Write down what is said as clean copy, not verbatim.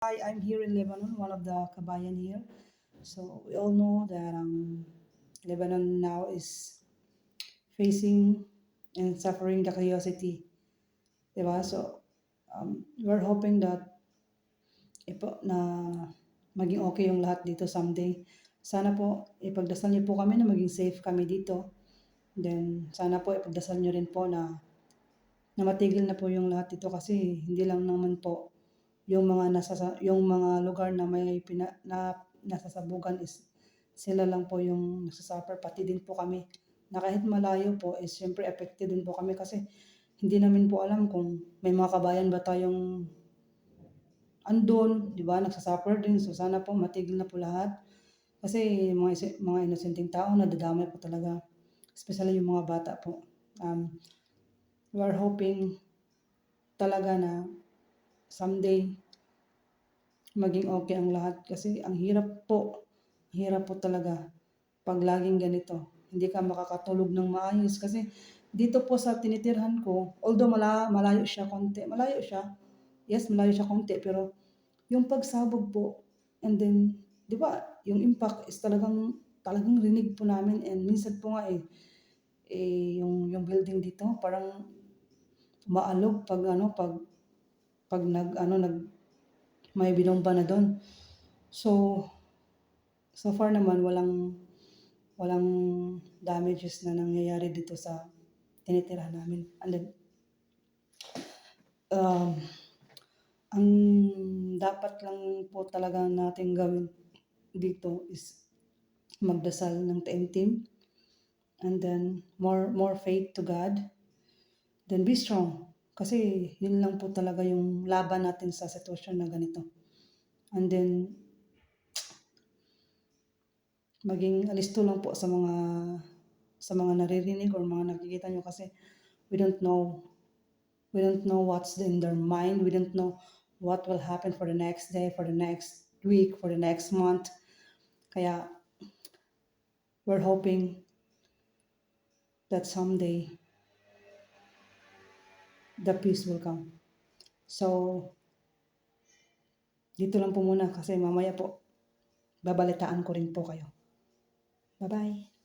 Hi, I'm here in Lebanon, one of the kabayan here. So we all know that Lebanon now is facing and suffering the chaosity, diba? So we're hoping that na maging okay yung lahat dito someday. Sana po ipagdasal niyo po kami na maging safe kami dito. Then sana po ipagdasal niyo rin po na matigil na po yung lahat dito kasi hindi lang naman po yung mga lugar na may nasasabugan is sila lang po yung nagsasuffer, pati din po kami na kahit malayo po is syempre affected din po kami kasi hindi namin po alam kung may mga kabayan ba tayong andun, di ba, nagsasuffer din. So sana po matigil na po lahat kasi mga inosenteng tao nadadamay po talaga, especially yung mga bata po. We are hoping talaga na someday maging okay ang lahat kasi ang hirap po talaga pag laging ganito. Hindi ka makakatulog ng maayos kasi dito po sa tinitirhan ko, although malayo siya konti, malayo siya. Yes, malayo siya konti pero yung pagsabog po and then 'di ba, yung impact is talagang rinig po namin and minsan po nga yung building dito parang maalog pag may binomba na doon. So far naman walang damages na nangyayari dito sa tinitirahan namin. And then, ang dapat lang po talaga natin gawin dito is magdasal ng taimtim and then more faith to God. Then be strong. Kasi yun lang po talaga yung laban natin sa sitwasyon na ganito. And then, maging alisto lang po sa mga naririnig or mga nakikita nyo kasi we don't know what's in their mind. We don't know what will happen for the next day, for the next week, for the next month. Kaya we're hoping that someday the peace will come. So dito lang po muna kasi mamaya po babalitaan ko rin po kayo. Bye-bye.